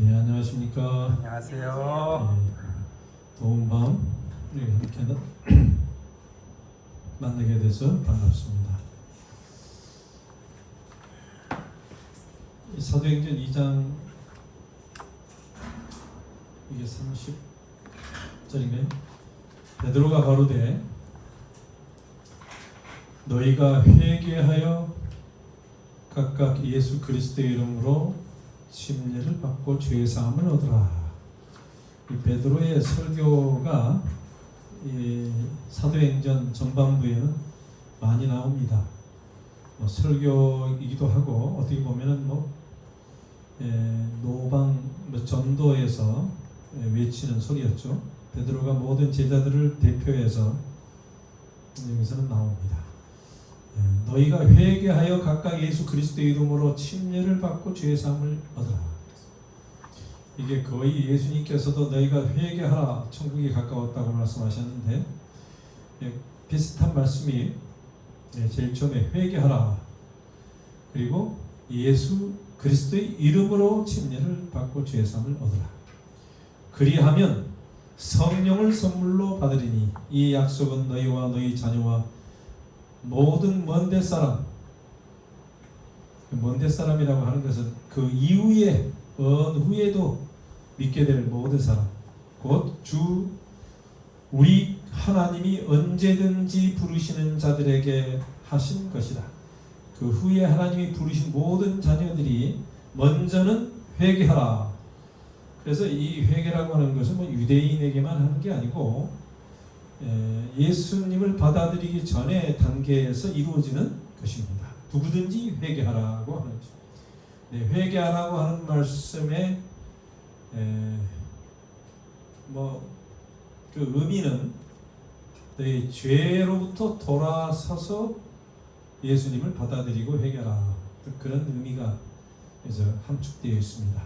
네, 안녕하십니까. 안녕하세요. 네, 더운 밤 이렇게 만나게 돼서 반갑습니다. 이 사도행전 2장 이게 30절인가요? 베드로가 가로되 너희가 회개하여 각각 예수 그리스도의 이름으로 침례를 받고 죄 사함을 얻으라. 이 베드로의 설교가 이 사도행전 전반부에는 많이 나옵니다. 설교이기도 하고 어떻게 보면은 노방 전도에서 외치는 소리였죠. 베드로가 모든 제자들을 대표해서 여기서는 나옵니다. 너희가 회개하여 각각 예수 그리스도의 이름으로 침례를 받고 죄 사함을 얻으라. 이게 거의 예수님께서도 너희가 회개하라 천국이 가까웠다고 말씀하셨는데 비슷한 말씀이 제일 처음에 회개하라 그리고 예수 그리스도의 이름으로 침례를 받고 죄 사함을 얻으라. 그리하면 성령을 선물로 받으리니 이 약속은 너희와 너희 자녀와 모든 먼데 사람, 먼데 사람이라고 하는 것은 그 이후에 후에도 믿게 될 모든 사람, 곧 주 우리 하나님이 언제든지 부르시는 자들에게 하신 것이다. 그 후에 하나님이 부르신 모든 자녀들이 먼저는 회개하라. 그래서 이 회개라고 하는 것은 유대인에게만 하는 게 아니고 예수님을 받아들이기 전에 단계에서 이루어지는 것입니다. 누구든지 회개하라고 하는 것입니다. 회개하라고 하는 말씀에 그 의미는 너희 죄로부터 돌아서서 예수님을 받아들이고 회개하라 그런 의미가 그래서 함축되어 있습니다.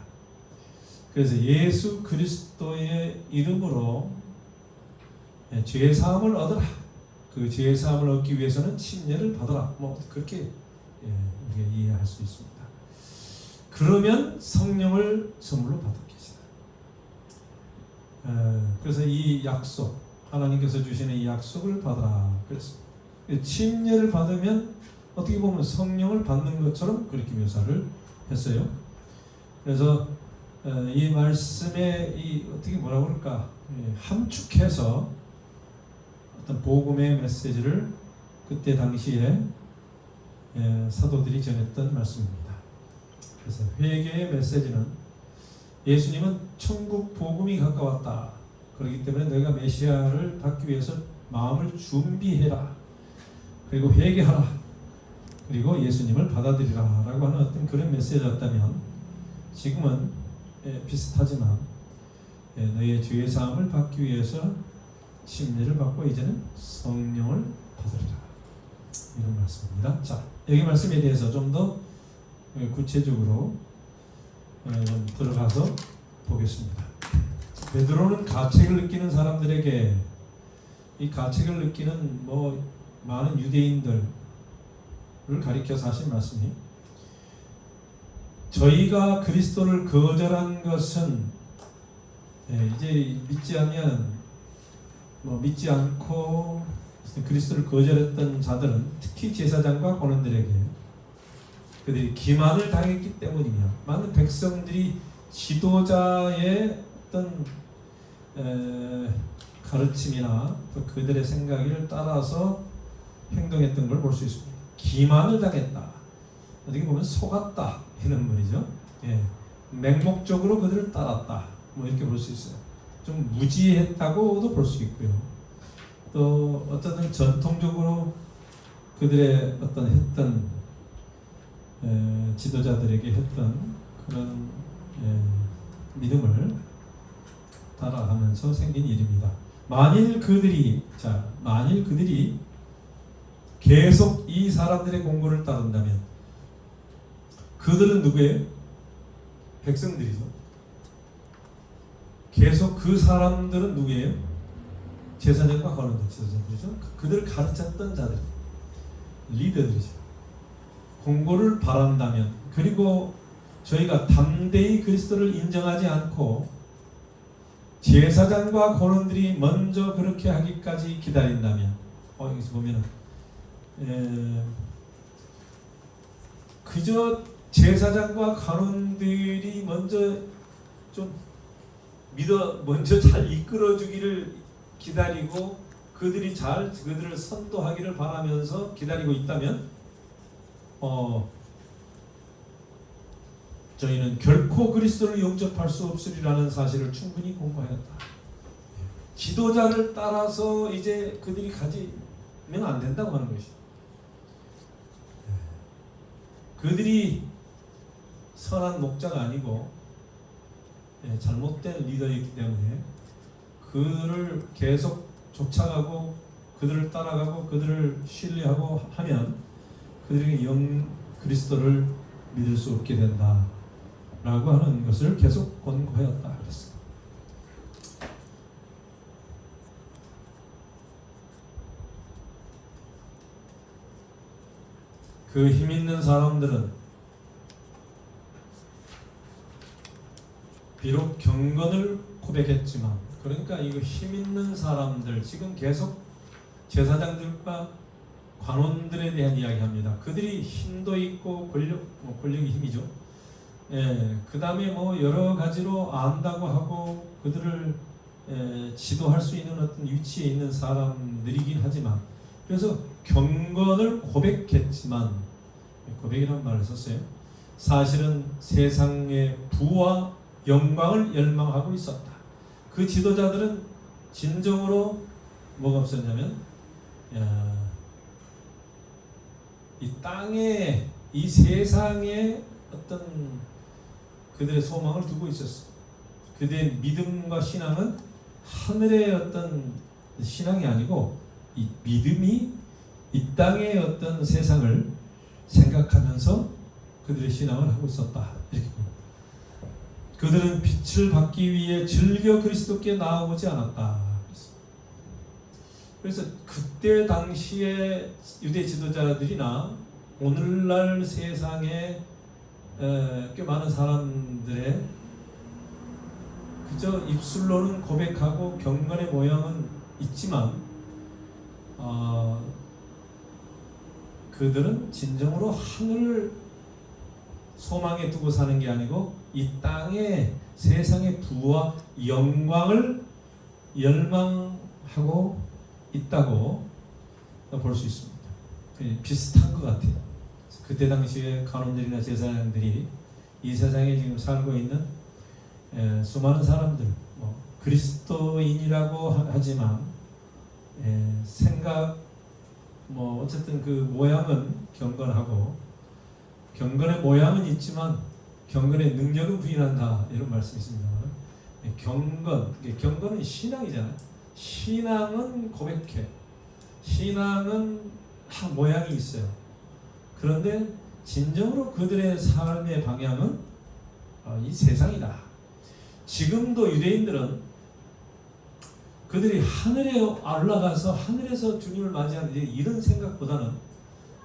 그래서 예수 그리스도의 이름으로 죄 사함을 얻으라. 그 죄 사함을 얻기 위해서는 침례를 받으라. 그렇게 우리가 이해할 수 있습니다. 그러면 성령을 선물로 받을 것이다. 그래서 이 약속, 하나님께서 주시는 이 약속을 받으라. 그래서 침례를 받으면 어떻게 보면 성령을 받는 것처럼 그렇게 묘사를 했어요. 그래서 이 말씀에 어떻게 뭐라고 그럴까 함축해서 어떤 복음의 메시지를 그때 당시에 사도들이 전했던 말씀입니다. 그래서 회개의 메시지는 예수님은 천국 복음이 가까웠다. 그렇기 때문에 너희가 메시아를 받기 위해서 마음을 준비해라. 그리고 회개하라. 그리고 예수님을 받아들이라 라고 하는 어떤 그런 메시지였다면 지금은 비슷하지만 너희의 죄의 사함을 받기 위해서 침례를 받고 이제는 성령을 받으리라. 이런 말씀입니다. 자, 여기 말씀에 대해서 좀 더 구체적으로 좀 들어가서 보겠습니다. 베드로는 가책을 느끼는 사람들에게 이 가책을 느끼는 많은 유대인들을 가리켜서 하신 말씀이 저희가 그리스도를 거절한 것은 이제 믿지 않고 그리스도를 거절했던 자들은 특히 제사장과 권원들에게 그들이 기만을 당했기 때문이며 많은 백성들이 지도자의 어떤 가르침이나 또 그들의 생각을 따라서 행동했던 걸 볼 수 있습니다. 기만을 당했다. 어떻게 보면 속았다 이런 말이죠. 맹목적으로 그들을 따랐다. 이렇게 볼 수 있어요. 좀 무지했다고도 볼 수 있고요. 또 어쩌든 전통적으로 그들의 했던 지도자들에게 했던 그런 믿음을 따라가면서 생긴 일입니다. 만일 그들이 계속 이 사람들의 공부를 따른다면 그들은 누구예요? 백성들이죠. 계속 그 사람들은 누구예요? 제사장과 관원들, 지도자들이죠. 그들을 가르쳤던 자들, 리더들이죠. 공고를 바란다면, 그리고 저희가 담대히 그리스도를 인정하지 않고 제사장과 고론들이 먼저 그렇게 하기까지 기다린다면, 여기서 보면은 그저 제사장과 간원들이 먼저 좀 먼저 잘 이끌어주기를 기다리고 그들이 그들을 선도하기를 바라면서 기다리고 있다면, 저희는 결코 그리스도를 영접할 수 없으리라는 사실을 충분히 공부하였다. 지도자를 따라서 이제 그들이 가지면 안 된다고 하는 것이. 그들이 선한 목자가 아니고 잘못된 리더이기 때문에 그를 계속 쫓아가고 그들을 따라가고 그들을 신뢰하고 하면 그들에게 그리스도를 믿을 수 없게 된다 라고 하는 것을 계속 권고하였다 그랬습니다. 그 힘있는 사람들은 비록 경건을 고백했지만, 그러니까 이거 힘있는 사람들, 지금 계속 제사장들과 관원들에 대한 이야기합니다. 그들이 힘도 있고 권력이 힘이죠. 그 다음에 여러 가지로 안다고 하고 그들을 지도할 수 있는 어떤 위치에 있는 사람들이긴 하지만, 그래서 경건을 고백했지만, 고백이라는 말을 썼어요. 사실은 세상의 부와 영광을 열망하고 있었다. 그 지도자들은 진정으로 뭐가 없었냐면, 이 땅에, 이 세상에 어떤 그들의 소망을 두고 있었어. 그들의 믿음과 신앙은 하늘의 어떤 신앙이 아니고, 이 믿음이 이 땅의 어떤 세상을 생각하면서 그들의 신앙을 하고 있었다. 이렇게 봅니다. 그들은 빛을 받기 위해 즐겨 그리스도께 나아오지 않았다. 그래서 그때 당시에 유대 지도자들이나 오늘날 세상에 꽤 많은 사람들의 그저 입술로는 고백하고 경건의 모양은 있지만, 그들은 진정으로 하늘을 소망에 두고 사는 게 아니고 이 땅의 세상의 부와 영광을 열망하고 있다고 볼 수 있습니다. 비슷한 것 같아요. 그때 당시에 간원들이나 제사장들이 이 세상에 지금 살고 있는 수많은 사람들, 그리스도인이라고 하지만 생각 어쨌든 그 모양은 경건하고 경건의 모양은 있지만 경건의 능력은 부인한다, 이런 말씀이 있습니다. 경건은 신앙이잖아요. 신앙은 고백해. 신앙은 모양이 있어요. 그런데 진정으로 그들의 삶의 방향은 이 세상이다. 지금도 유대인들은 그들이 하늘에 올라가서 하늘에서 주님을 맞이하는 이런 생각보다는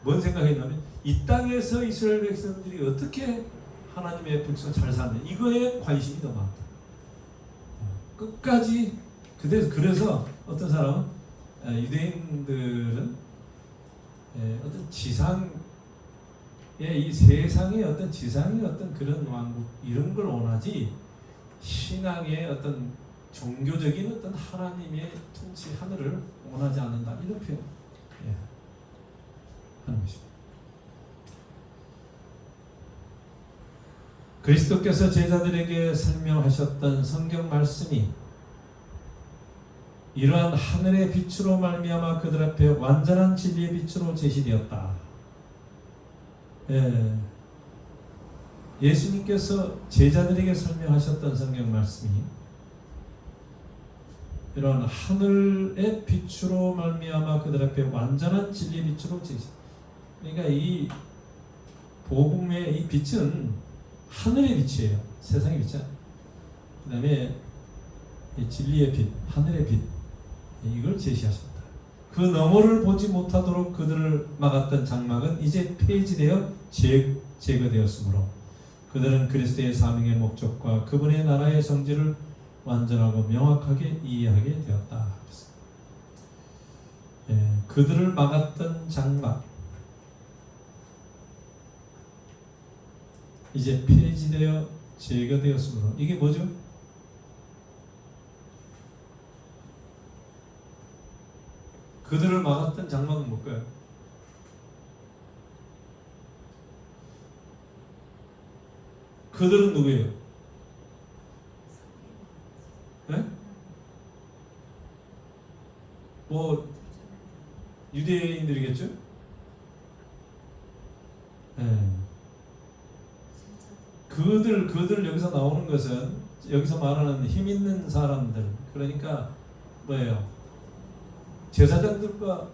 뭔 생각했냐면, 이 땅에서 이스라엘 백성들이 어떻게 하나님의 백성 잘 사는 이거에 관심이 더 많다. 끝까지 그래서 어떤 사람은 유대인들은 어떤 지상의 이 세상의 어떤 지상의 어떤 그런 왕국 이런 걸 원하지, 신앙의 어떤 종교적인 어떤 하나님의 통치 하늘을 원하지 않는다, 이런 표현 하는 것입니다. 그리스도께서 제자들에게 설명하셨던 성경 말씀이 이러한 하늘의 빛으로 말미암아 그들 앞에 완전한 진리의 빛으로 제시되었다. 예수님께서 제자들에게 설명하셨던 성경 말씀이 이런 하늘의 빛으로 말미암아 그들 앞에 완전한 진리의 빛으로 제시. 그러니까 이 복음의 이 빛은 하늘의 빛이에요. 세상의 빛이 아니에요. 그 다음에 진리의 빛, 하늘의 빛, 이걸 제시하셨다. 그 너머를 보지 못하도록 그들을 막았던 장막은 이제 폐지되어 제거되었으므로 그들은 그리스도의 사명의 목적과 그분의 나라의 성질을 완전하고 명확하게 이해하게 되었다. 그들을 막았던 장막 이제 폐지되어 제거되었으므로 이게 뭐죠? 그들을 막았던 장막은 뭘까요? 그들은 누구예요? 네? 뭐 유대인들이겠죠? 네. 그들 여기서 나오는 것은 여기서 말하는 힘 있는 사람들 그러니까 뭐예요? 제사장들과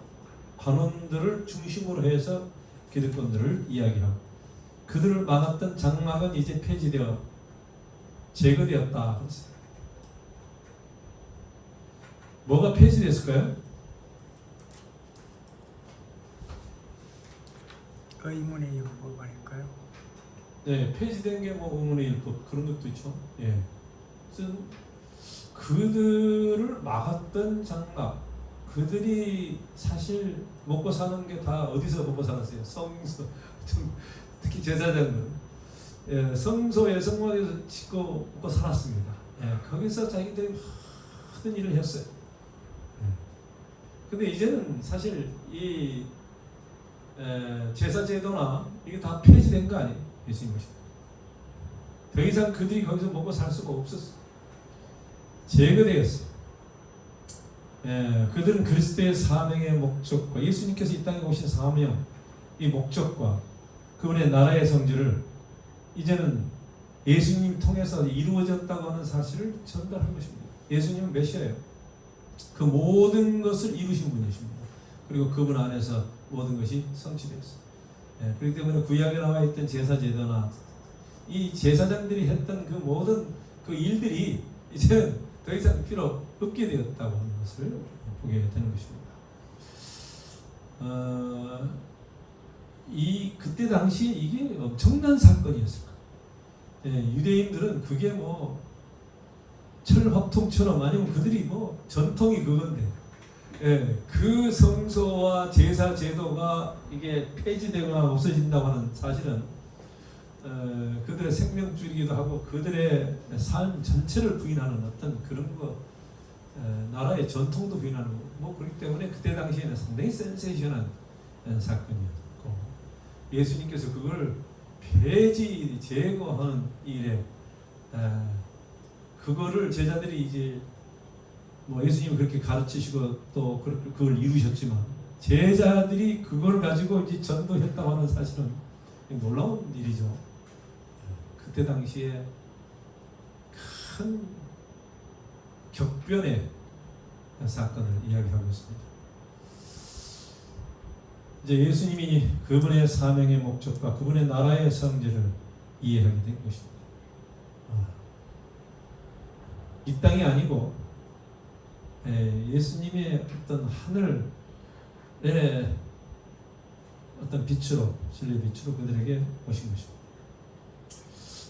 관원들을 중심으로 해서 기득권들을 이야기하고 그들을 막았던 장막은 이제 폐지되어 제거되었다. 뭐가 폐지됐을까요? 의문의 율법 아닐까요? 네, 폐지된 게 뭐 의문의 율법 그런 것도 있죠. 예, 그들을 막았던 장막, 그들이 사실 먹고 사는 게 다 어디서 먹고 살았어요? 성소, 특히 제사장들, 예, 성소에 성막에서 짓고 먹고 살았습니다. 예, 거기서 자기들이 모든 일을 했어요. 근데 이제는 사실 이 제사 제도나 이게 다 폐지된 거 아니에요? 예수님 오시고 더 이상 그들이 거기서 먹고 살 수가 없었어요. 제거되었어요. 그들은 그리스도의 사명의 목적과 예수님께서 이 땅에 오신 사명, 이 목적과 그분의 나라의 성질을 이제는 예수님 통해서 이루어졌다고 하는 사실을 전달한 것입니다. 예수님은 메시아예요. 그 모든 것을 이루신 분이십니다. 그리고 그분 안에서 모든 것이 성취되었어요. 그렇기 때문에 구약에 나와 있던 제사 제도나 이 제사장들이 했던 그 모든 그 일들이 이제는 더 이상 필요 없게 되었다고 하는 것을 보게 되는 것입니다. 그때 당시 이게 엄청난 사건이었을 거예요. 유대인들은 그게 뭐 철화통처럼 아니면 그들이 뭐 전통이 그건데, 그 성소와 제사 제도가 이게 폐지되거나 없어진다고 하는 사실은 그들의 생명줄이기도 하고 그들의 삶 전체를 부인하는 어떤 그런 거, 나라의 전통도 부인하는 거, 뭐 그렇기 때문에 그때 당시에는 상당히 센세이션한 사건이었고 예수님께서 그걸 폐지 제거하는 일에 그거를 제자들이 이제 뭐 예수님이 그렇게 가르치시고 또 그걸 이루셨지만 제자들이 그걸 가지고 이제 전도했다고 하는 사실은 놀라운 일이죠. 그때 당시에 큰 격변의 사건을 이야기하고 있습니다. 이제 예수님이 그분의 사명의 목적과 그분의 나라의 성질을 이해하게 된 것입니다. 이 땅이 아니고 예수님의 어떤 하늘의 어떤 빛으로, 진리의 빛으로 그들에게 오신 것입니다.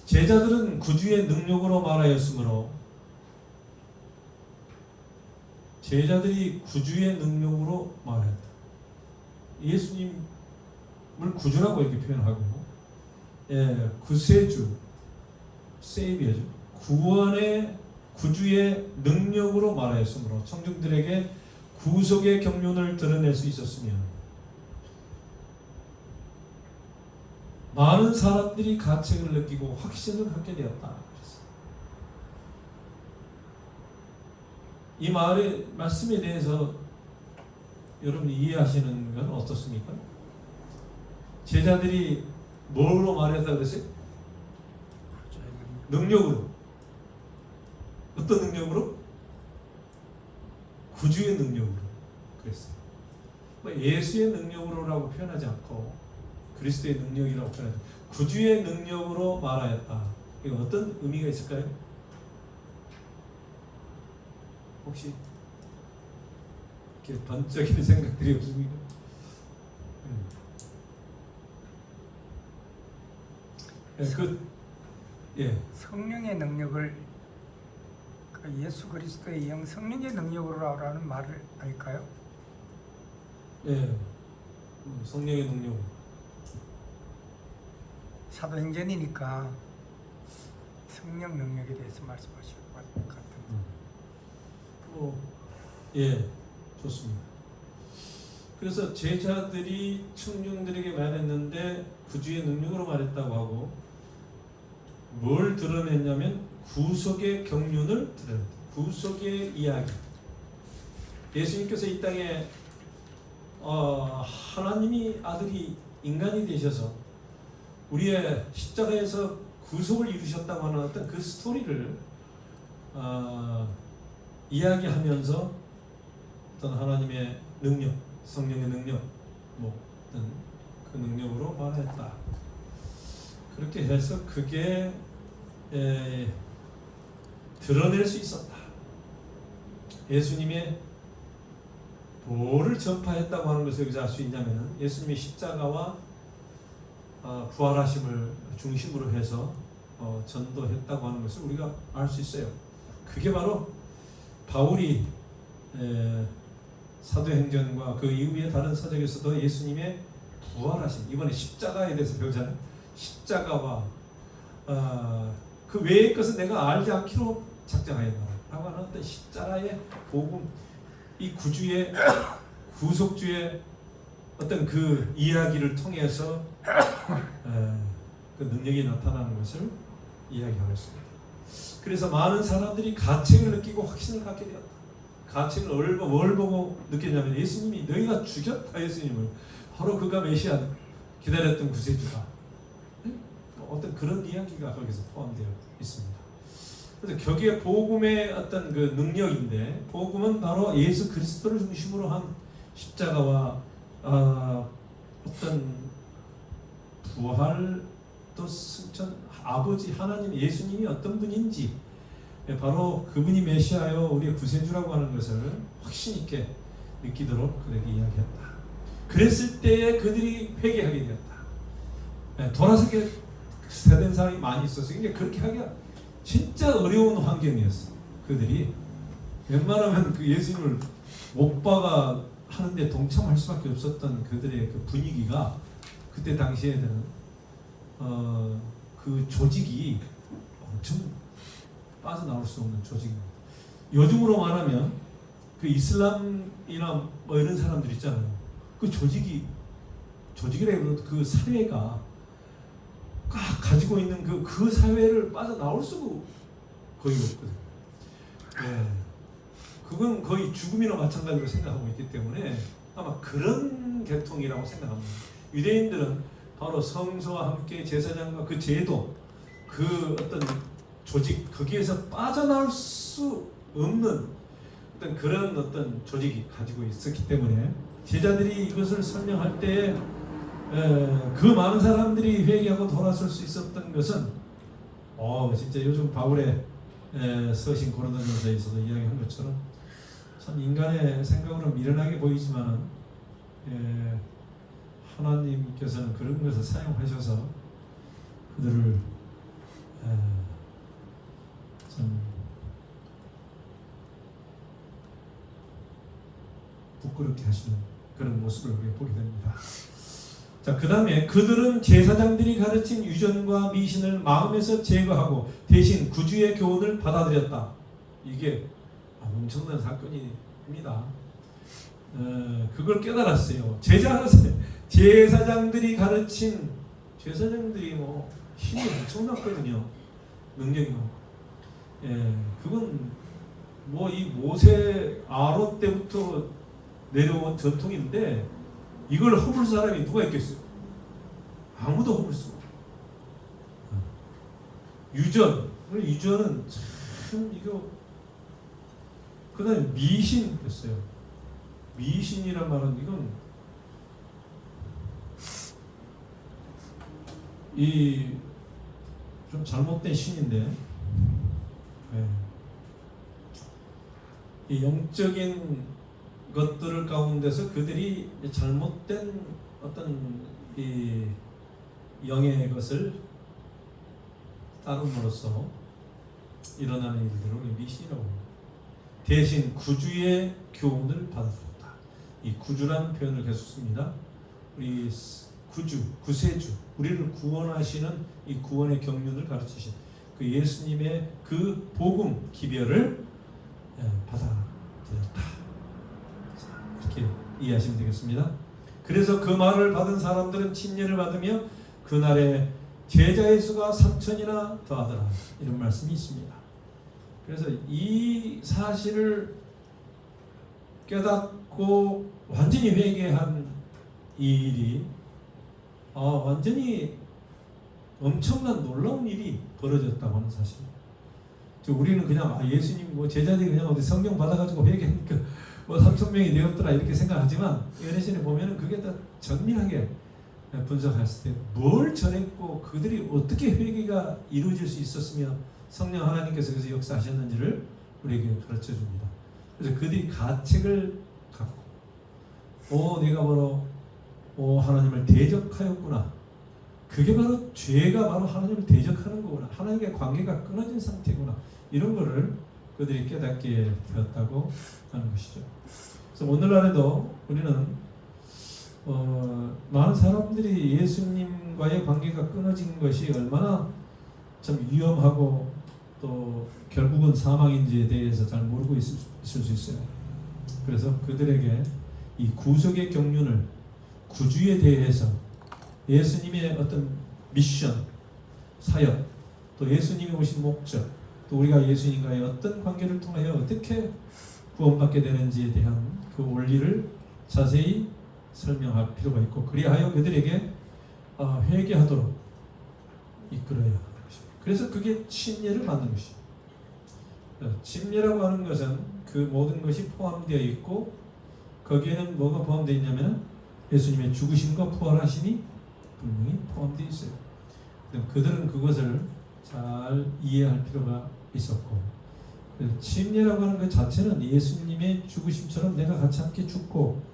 제자들은 구주의 능력으로 말하였으므로 제자들이 구주의 능력으로 말했다. 예수님을 구주라고 이렇게 표현하고, 구세주, 세이비어죠. 구원의 구주의 능력으로 말하였으므로 청중들에게 구속의 경륜을 드러낼 수 있었으며 많은 사람들이 가책을 느끼고 확신을 갖게 되었다. 이 말씀에 대해서 여러분이 이해하시는 건 어떻습니까? 제자들이 뭘로 말했다 그랬어요? 능력으로. 어떤 능력으로? 구주의 능력으로 그랬어요. 예수의 능력으로라고 표현하지 않고 그리스도의 능력이라고 표현하죠. 구주의 능력으로 말하였다. 이거 어떤 의미가 있을까요? 혹시 이렇게 번쩍이는 생각들이 없습니까? 예, 성령의 능력을 그 예수 그리스도의 영 성령의 능력으로라는 말을 아닐까요? 예, 성령의 능력. 사도행전이니까 성령 능력에 대해서 말씀하실 것 같은데. 예, 좋습니다. 그래서 제자들이 청중들에게 말했는데 구주의 능력으로 말했다고 하고 뭘 드러냈냐면 구속의 경륜을 드러냈다. 구속의 이야기. 예수님께서 이 땅에 하나님이 아들이 인간이 되셔서 우리의 십자가에서 구속을 이루셨다고 하는 어떤 그 스토리를 이야기하면서 어떤 하나님의 능력, 성령의 능력, 뭐 어떤 그 능력으로 말했다. 그렇게 해서 그게 드러낼 수 있었다. 예수님의 뭐를 전파했다고 하는 것을 여기서 알 수 있냐면 예수님의 십자가와 부활하심을 중심으로 해서 전도했다고 하는 것을 우리가 알 수 있어요. 그게 바로 바울이 사도행전과 그 이후의 다른 서적에서도 예수님의 부활하심, 이번에 십자가에 대해서 배우잖아요. 십자가와 그 외의 것은 내가 알지 않기로 작정하였노라 라고 하는 어떤 십자가의 복음, 이 구주의 구속주의 어떤 그 이야기를 통해서 그 능력이 나타나는 것을 이야기하고 있습니다. 그래서 많은 사람들이 가책을 느끼고 확신을 갖게 되었다. 가책을 뭘 보고 느꼈냐면 예수님이 너희가 죽였다. 예수님을 바로 그가 메시아 기다렸던 구세주다. 어떤 그런 이야기가 거기서 포함되어 있습니다. 그래서 거기에 복음의 어떤 그 능력인데 복음은 바로 예수 그리스도를 중심으로 한 십자가와 어떤 부활 또 승천 아버지 하나님 예수님이 어떤 분인지 바로 그분이 메시아요 우리의 구세주라고 하는 것을 확신 있게 느끼도록 그들에게 이야기했다. 그랬을 때에 그들이 회개하게 되었다. 돌아서게 세된 사람이 많이 있어서 이게 그렇게 하기가 진짜 어려운 환경이었어. 그들이 웬만하면 그 예수님을 못 박아 하는데 동참할 수밖에 없었던 그들의 그 분위기가 그때 당시에는 그 조직이 엄청 빠져나올 수 없는 조직입니다. 요즘으로 말하면 그 이슬람이나 뭐 이런 사람들 있잖아요. 그 조직이라고 그 사회가 꽉 가지고 있는 그 사회를 빠져나올 수가 거의 없거든요. 네. 그건 거의 죽음이나 마찬가지로 생각하고 있기 때문에 아마 그런 계통이라고 생각합니다. 유대인들은 바로 성소와 함께 제사장과 그 제도, 그 어떤 조직 거기에서 빠져나올 수 없는 어떤 그런 어떤 조직이 가지고 있었기 때문에 제자들이 이것을 설명할 때에 그 많은 사람들이 회개하고 돌아설 수 있었던 것은 진짜 요즘 바울의 서신 고린도전서에서도 이야기한 것처럼 참 인간의 생각으로 미련하게 보이지만 하나님께서는 그런 것을 사용하셔서 그들을 참 부끄럽게 하시는 그런 모습을 우리가 보게 됩니다. 자, 그 다음에 그들은 제사장들이 가르친 유전과 미신을 마음에서 제거하고 대신 구주의 교훈을 받아들였다. 이게 엄청난 사건입니다. 그걸 깨달았어요. 제사장들이 가르친 제사장들이 뭐 힘이 엄청났거든요. 능력이 많고. 그건 뭐 이 모세 아론 때부터 내려온 전통인데 이걸 허물 사람이 누가 있겠어요? 아무도 허물 수가 없어요. 유전은 참 이거 그 다음에 미신이었어요. 미신이란 말은 이건 이 좀 잘못된 신인데 이 영적인 것들을 가운데서 그들이 잘못된 어떤 이 영의 것을 따름으로써 일어나는 일들을 우리 미신이라고 합니다. 대신 구주의 교훈을 받았다. 이 구주라는 표현을 계속 씁니다. 우리 구주, 구세주, 우리를 구원하시는 이 구원의 경륜을 가르치신 그 예수님의 그 복음 기별을 받아들였다. 이렇게 이해하시면 되겠습니다. 그래서 그 말을 받은 사람들은 침례를 받으며 그날에 제자의 수가 3,000이나 더하더라. 이런 말씀이 있습니다. 그래서 이 사실을 깨닫고 완전히 회개한 이 일이 완전히 엄청난 놀라운 일이 벌어졌다고 하는 사실. 우리는 그냥 예수님 제자들이 그냥 어디 성령 받아가지고 회개하니까 3,000명이 되었더라 이렇게 생각하지만 예레신에 보면은 그게 더 정밀하게 분석했을 때 뭘 전했고 그들이 어떻게 회개가 이루어질 수 있었으며 성령 하나님께서 그래서 역사하셨는지를 우리에게 가르쳐 줍니다. 그래서 그들이 가책을 갖고 내가 바로 하나님을 대적하였구나. 그게 바로 죄가 바로 하나님을 대적하는 거구나. 하나님과의 관계가 끊어진 상태구나. 이런 거를 그들이 깨닫게 되었다고 하는 것이죠. 그래서 오늘날에도 우리는 많은 사람들이 예수님과의 관계가 끊어진 것이 얼마나 참 위험하고 또 결국은 사망인지에 대해서 잘 모르고 있을 수 있어요. 그래서 그들에게 이 구속의 경륜을 구주에 대해서 예수님의 어떤 미션, 사역, 또 예수님이 오신 목적, 또 우리가 예수님과의 어떤 관계를 통하여 어떻게 구원받게 되는지에 대한 그 원리를 자세히 설명할 필요가 있고 그리하여 그들에게 회개하도록 이끌어야 하는 것입니다. 그래서 그게 침례를 받는 것입니다. 침례라고 하는 것은 그 모든 것이 포함되어 있고 거기에는 뭐가 포함되어 있냐면 예수님의 죽으심과 부활하심이 분명히 포함되어 있어요. 그들은 그것을 잘 이해할 필요가 있었고 침례라고 하는 것 자체는 예수님의 죽으심처럼 내가 같이 함께 죽고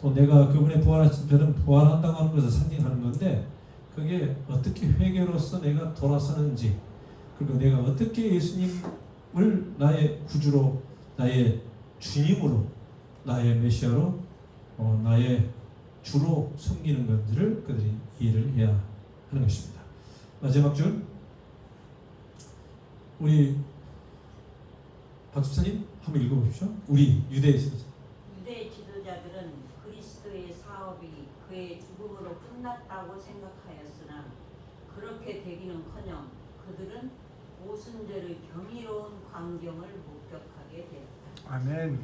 또 내가 그분의 부활하심처럼 부활한다고 하는 것을 상징하는 건데 그게 어떻게 회개로서 내가 돌아서는지 그리고 내가 어떻게 예수님을 나의 구주로 나의 주님으로 나의 메시아로 나의 주로 섬기는 건지를 그들이 이해를 해야 하는 것입니다. 마지막 줄 우리 박수사님 한번 읽어보십시오. 우리 유대 지도자들은 그리스도의 사업이 그의 죽음으로 끝났다고 생각하였으나 그렇게 되기는커녕 그들은 오순절의 경이로운 광경을 목격하게 되었다. 아멘.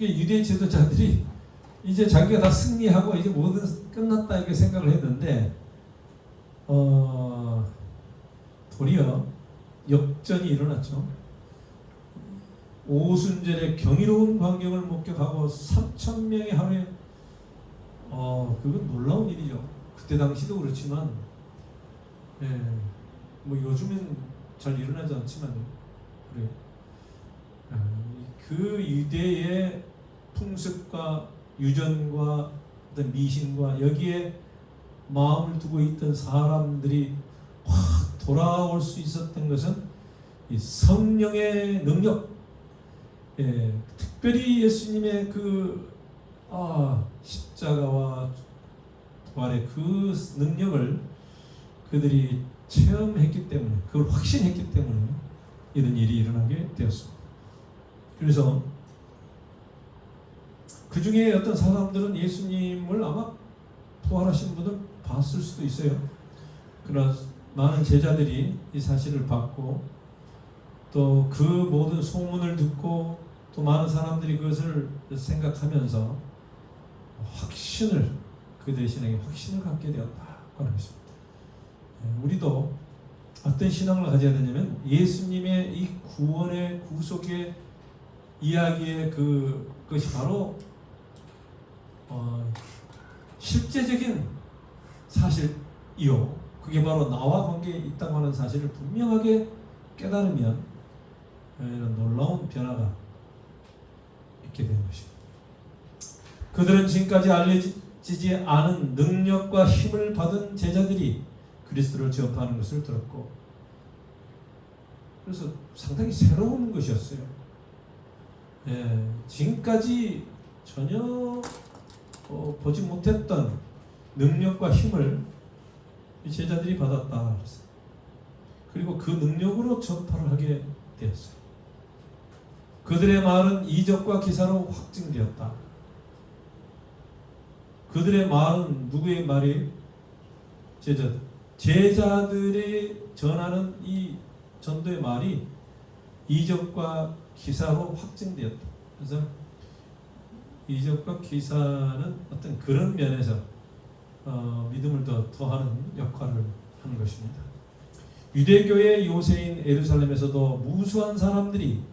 유대 지도자들이 이제 자기가 다 승리하고 이제 모든 끝났다 이렇게 생각을 했는데 도리어 역전이 일어났죠. 오순절의 경이로운 광경을 목격하고 3,000명이 하루에 그건 놀라운 일이죠. 그때 당시도 그렇지만 요즘엔 잘 일어나지 않지만 그래. 그 유대의 풍습과 유전과 어떤 미신과 여기에 마음을 두고 있던 사람들이 확 돌아올 수 있었던 것은 이 성령의 능력, 특별히 예수님의 그 십자가와 부활의 그 능력을 그들이 체험했기 때문에 그걸 확신했기 때문에 이런 일이 일어나게 되었습니다. 그래서 그 중에 어떤 사람들은 예수님을 아마 부활하신 분을 봤을 수도 있어요. 그러나 많은 제자들이 이 사실을 받고 또 그 모든 소문을 듣고 또 많은 사람들이 그것을 생각하면서 확신을 그들의 신앙에 확신을 갖게 되었다 하는 것입니다. 우리도 어떤 신앙을 가져야 되냐면 예수님의 이 구원의 구속의 이야기의 그것이 바로 실제적인 사실이요. 그게 바로 나와 관계에 있다고 하는 사실을 분명하게 깨달으면 이런 놀라운 변화가 있게 되는 것입니다. 그들은 지금까지 알려지지 않은 능력과 힘을 받은 제자들이 그리스도를 전파하는 것을 들었고 그래서 상당히 새로운 것이었어요. 예, 지금까지 전혀 보지 못했던 능력과 힘을 이 제자들이 받았다. 그리고 그 능력으로 전파를 하게 되었어요. 그들의 말은 이적과 기사로 확증되었다. 그들의 말은 누구의 말이? 제자들이 전하는 이 전도의 말이 이적과 기사로 확증되었다. 그래서 이적과 기사는 어떤 그런 면에서 믿음을 더 더하는 역할을 하는 것입니다. 유대교의 요새인 예루살렘에서도 무수한 사람들이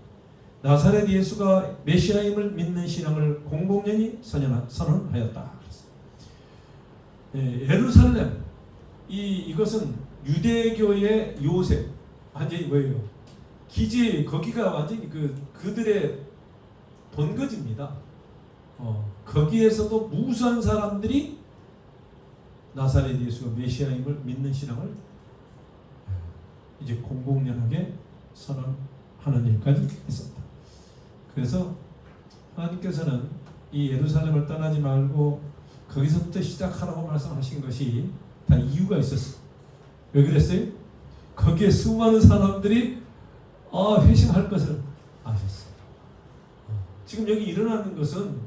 나사렛 예수가 메시아임을 믿는 신앙을 공공연히 선언하였다. 예루살렘 이것은 유대교의 요새 완전히 뭐예요? 기지 거기가 완전히 그들의 본거지입니다. 거기에서도 무수한 사람들이 나사렛 예수가 메시아임을 믿는 신앙을 이제 공공연하게 선언하는 일까지 있었다. 그래서 하나님께서는 이 예루살렘을 떠나지 말고 거기서부터 시작하라고 말씀하신 것이 다 이유가 있었어요. 왜 그랬어요? 거기에 수많은 사람들이 회심할 것을 아셨어요. 지금 여기 일어나는 것은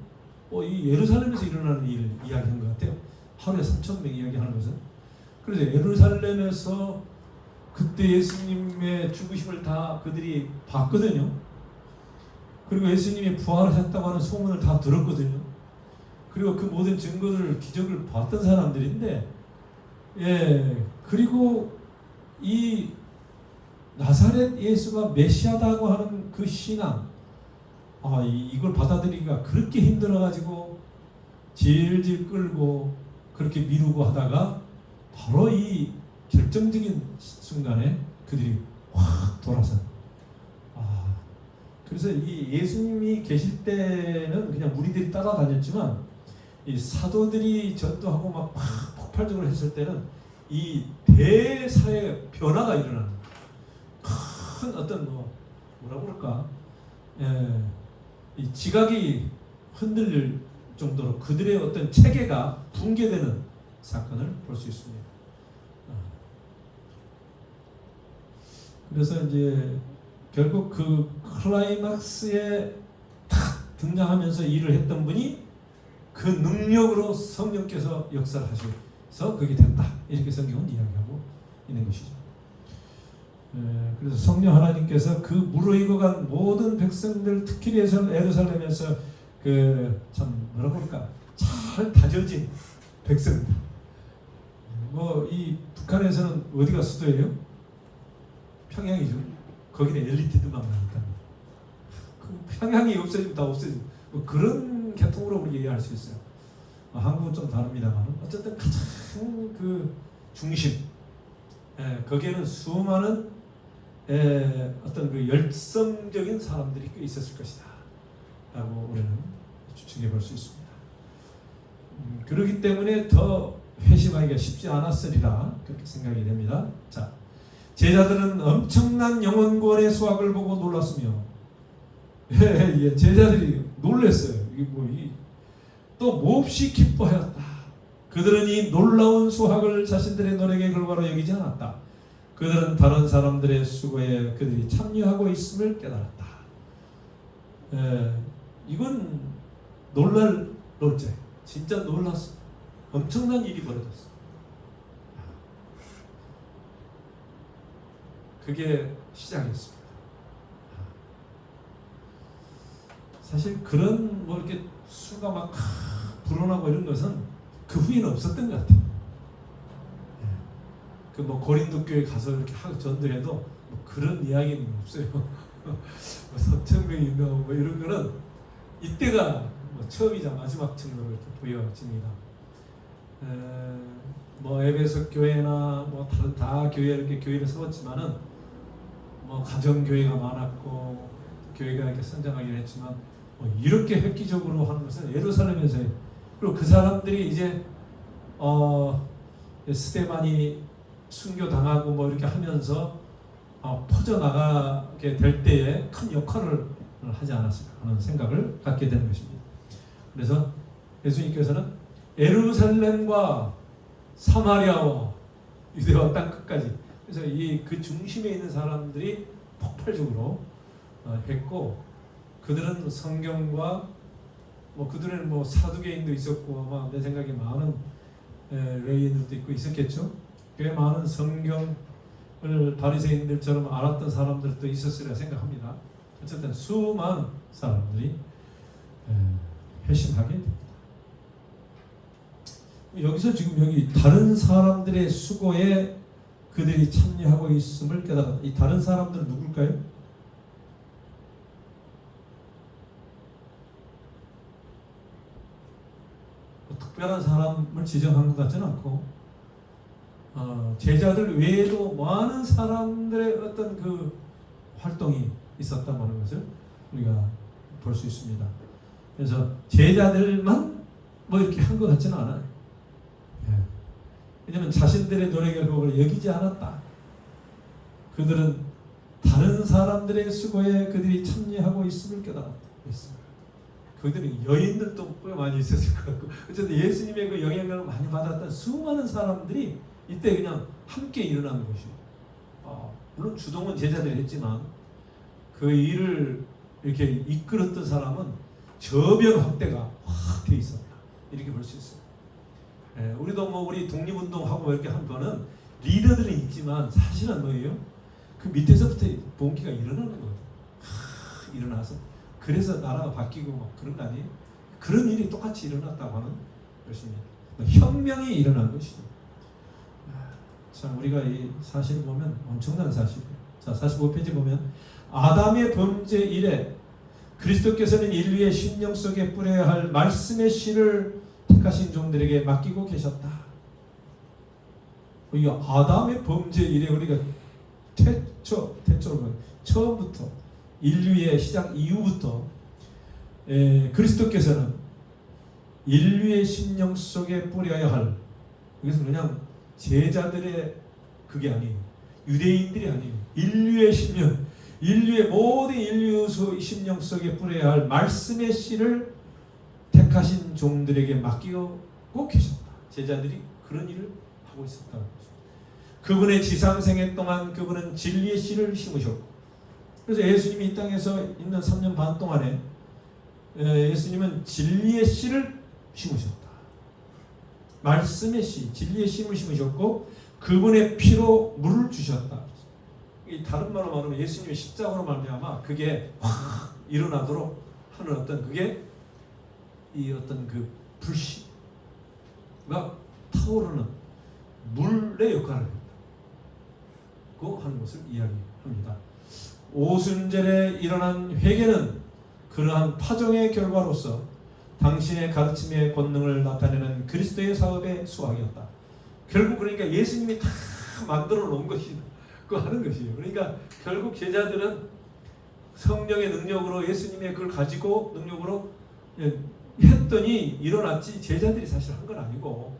이 예루살렘에서 일어나는 일 이야기하는 것 같아요. 하루에 3,000명 이야기하는 것은. 그래서 예루살렘에서 그때 예수님의 죽으심을 다 그들이 봤거든요. 그리고 예수님이 부활하셨다고 하는 소문을 다 들었거든요. 그리고 그 모든 증거들, 기적을 봤던 사람들인데, 그리고 이 나사렛 예수가 메시아다고 하는 그 신앙, 이걸 받아들이기가 그렇게 힘들어가지고 질질 끌고 그렇게 미루고 하다가 바로 이 결정적인 순간에 그들이 확 돌아서. 그래서 이 예수님이 계실 때는 그냥 무리들이 따라다녔지만 이 사도들이 전도하고 막 폭발적으로 했을 때는 이 대사의 변화가 일어나는 큰 어떤 뭐라고 그럴까? 이 지각이 흔들릴 정도로 그들의 어떤 체계가 붕괴되는 사건을 볼 수 있습니다. 그래서 이제 결국 그 클라이막스에 탁 등장하면서 일을 했던 분이 그 능력으로 성령께서 역사를 하셔서 그게 됐다. 이렇게 성경은 이야기하고 있는 것이죠. 그래서 성령 하나님께서 그 무르익어간 모든 백성들, 특히 예루살렘에서 그 참 뭐라고 할까, 잘 다져진 백성들. 이 북한에서는 어디가 수도예요? 평양이죠. 거기는 엘리트들만 많으니까. 그 평양이 없어지면 다 없어지고 그런 계통으로 우리 이해할 수 있어요. 한국은 좀 다릅니다만 어쨌든 가장 그 중심, 거기에는 수많은 어떤 그 열성적인 사람들이 꽤 있었을 것이다 라고 우리는 추측해 볼 수 있습니다. 그렇기 때문에 더 회심하기가 쉽지 않았으리라 그렇게 생각이 됩니다. 자, 제자들은 엄청난 영혼구원의 수확을 보고 놀랐으며, 제자들이 놀랐어요. 또 몹시 기뻐하였다. 그들은 이 놀라운 수확을 자신들의 노력의 결과로 여기지 않았다. 그들은 다른 사람들의 수고에 그들이 참여하고 있음을 깨달았다. 이건 놀랄 놀자예요. 진짜 놀랐어. 엄청난 일이 벌어졌어. 그게 시작이었습니다. 사실 그런 이렇게 수가 막 불어나고 이런 것은 그 후에는 없었던 것 같아요. 그 고린도 교회 가서 이렇게 전도해도 그런 이야기는 없어요. 3,000명이 있나 이런 거는 이때가 처음이자 마지막쯤으로 이렇게 보여집니다. 에베소 교회나 다른 다 교회 이렇게 교회를 세웠지만은 가정 교회가 많았고 교회가 이렇게 성장하긴 했지만 이렇게 획기적으로 하는 것은 예루살렘에서요. 그리고 그 사람들이 이제 스데반이 순교 당하고 이렇게 하면서 퍼져나가게 될 때에 큰 역할을 하지 않았을까 하는 생각을 갖게 되는 것입니다. 그래서 예수님께서는 예루살렘과 사마리아와 유대와 땅 끝까지, 그래서 그 중심에 있는 사람들이 폭발적으로 했고, 그들은 성경과 그들은 사두개인도 있었고 아마 내 생각에 많은 레위인들도 있고 있었겠죠. 꽤 많은 성경을 바리새인들처럼 알았던 사람들도 있었으리라 생각합니다. 어쨌든 수많은 사람들이 회심하게 됩니다. 여기서 지금 여기 다른 사람들의 수고에 그들이 참여하고 있음을 깨달았다. 이 다른 사람들은 누굴까요? 특별한 사람을 지정한 것 같지는 않고 제자들 외에도 많은 사람들의 어떤 그 활동이 있었다는 것을 우리가 볼 수 있습니다. 그래서 제자들만 이렇게 한 것 같지는 않아요. 왜냐하면 자신들의 노력을 그걸 여기지 않았다. 그들은 다른 사람들의 수고에 그들이 참여하고 있음을 깨달았다. 그들은 여인들도 꽤 많이 있었을 것 같고, 어쨌든 예수님의 그 영향을 많이 받았던 수많은 사람들이 이때 그냥 함께 일어나는 것이에요. 물론 주동은 제자들이 했지만 그 일을 이렇게 이끌었던 사람은 저변 확대가 확 돼 있었다. 이렇게 볼 수 있어요. 우리도 우리 독립운동하고 이렇게 한 거는 리더들은 있지만 사실은 뭐예요? 그 밑에서부터 봉기가 일어나는 거예요. 일어나서 그래서 나라가 바뀌고 그런 거 아니에요? 그런 일이 똑같이 일어났다고 하는 것입니다. 혁명이 일어난 것이죠. 참 우리가 이 사실을 보면 엄청난 사실이에요. 자, 45페이지 보면 아담의 범죄 이래 그리스도께서는 인류의 심령 속에 뿌려야 할 말씀의 씨를 택하신 종들에게 맡기고 계셨다. 이 아담의 범죄 이래 우리가 태초로 처음부터 인류의 시작 이후부터 그리스도께서는 인류의 심령 속에 뿌려야 할, 이것은 그냥 제자들의 그게 아니에요. 유대인들이 아니에요. 인류의 심령, 인류의 모든 인류 심령 속에 뿌려야 할 말씀의 씨를 택하신 종들에게 맡기고 계셨다. 제자들이 그런 일을 하고 있었다는 것입니다. 그분의 지상생애 동안 그분은 진리의 씨를 심으셨고, 그래서 예수님이 이 땅에서 있는 3년 반 동안에 예수님은 진리의 씨를 심으셨다. 말씀의 씨, 진리의 씨를 심으셨고 그분의 피로 물을 주셨다. 이 다른 말로 말하면 예수님의 십자가로 말미암아 그게 확 일어나도록 하는 어떤 그게 이 어떤 그 불씨가 타오르는 물의 역할을 했고 하는 것을 이야기합니다. 오순절에 일어난 회개는 그러한 파종의 결과로서 당신의 가르침의 권능을 나타내는 그리스도의 사업의 수확이었다. 결국 그러니까 예수님이 다 만들어 놓은 것이 그 하는 것이에요. 그러니까 결국 제자들은 성령의 능력으로 예수님의 그걸 가지고 능력으로 했더니 일어났지 제자들이 사실 한 건 아니고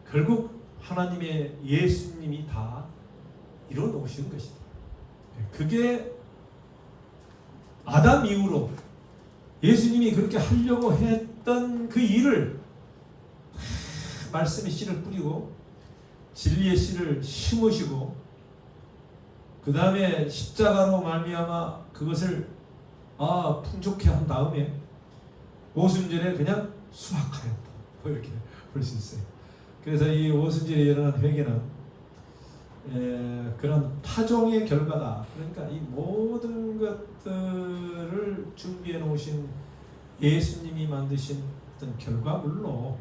결국 하나님의 예수님이 다 이루어 놓으시는 것이다. 그게 아담 이후로 예수님이 그렇게 하려고 했던 그 일을 말씀의 씨를 뿌리고 진리의 씨를 심으시고 그 다음에 십자가로 말미암아 그것을 풍족해 한 다음에 오순절에 그냥 수확하였다. 이렇게 볼 수 있어요. 그래서 이 오순절에 일어난 회개는 그런 파종의 결과다. 그러니까 이 모든 것들을 준비해 놓으신 예수님이 만드신 어떤 결과물로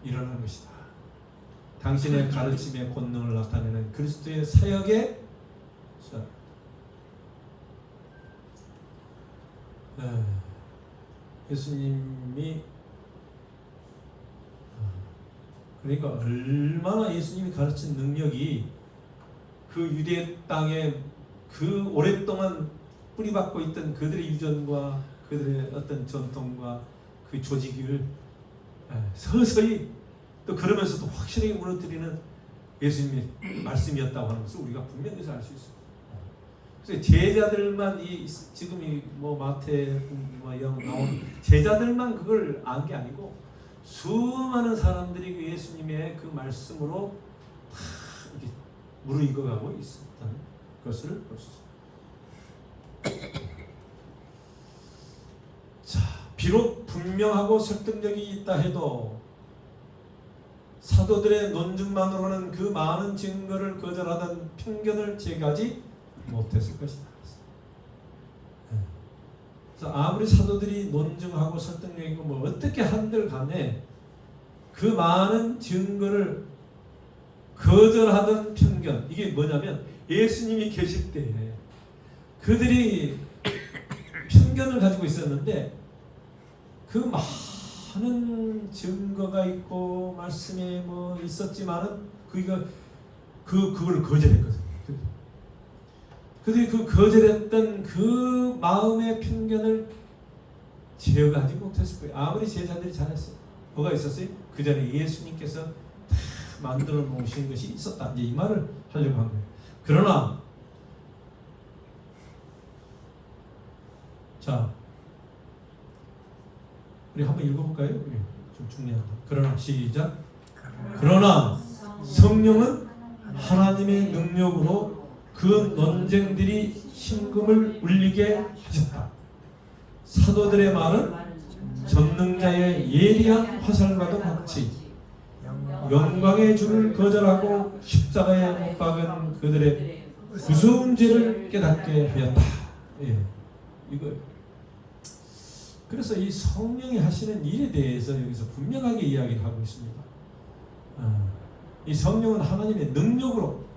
일어난 것이다. 당신의 가르침의 권능을 나타내는 그리스도의 사역의 예수님이 그러니까 얼마나 예수님이 가르친 능력이 그 유대 땅에 그 오랫동안 뿌리박고 있던 그들의 유전과 그들의 어떤 전통과 그 조직을 서서히 또 그러면서도 확실하게 무너뜨리는 예수님의 말씀이었다고 하는 것을 우리가 분명히 알 수 있습니다. 그래서 제자들만 지금 뭐 마태 영 나온 제자들만 그걸 안 게 아니고 수많은 사람들이 그 예수님의 그 말씀으로 다 이렇게 무르익어가고 있었다는 것을 볼 수 있습니다. 자, 비록 분명하고 설득력이 있다 해도 사도들의 논증만으로는 그 많은 증거를 거절하던 편견을 제거하지 못했을 것이다. 그래서 아무리 사도들이 논증하고 설득력이고 뭐 어떻게 한들 간에 그 많은 증거를 거절하던 편견, 이게 뭐냐면 예수님이 계실 때 그들이 편견을 가지고 있었는데 그 많은 증거가 있고 말씀에 뭐 있었지만은 그걸 거절했거든요. 그들이 그 거절했던 그 마음의 편견을 제어하지 못했을 거예요. 아무리 제자들이 잘했어요. 뭐가 있었어요? 그 전에 예수님께서 다 만들어 놓으신 것이 있었다. 이제 이 말을 하려고 한 거예요. 그러나 자, 우리 한번 읽어볼까요? 좀 중요하다. 그러나 시작. 그러나 성령은 하나님의 능력으로 그 논쟁들이 심금을 울리게 하셨다. 사도들의 말은 전능자의 예리한 화살과도 같이 영광의 주를 거절하고 십자가에 못 박은 그들의 무서운 죄를 깨닫게 하였다. 예, 이거. 그래서 이 성령이 하시는 일에 대해서 여기서 분명하게 이야기를 하고 있습니다. 이 성령은 하나님의 능력으로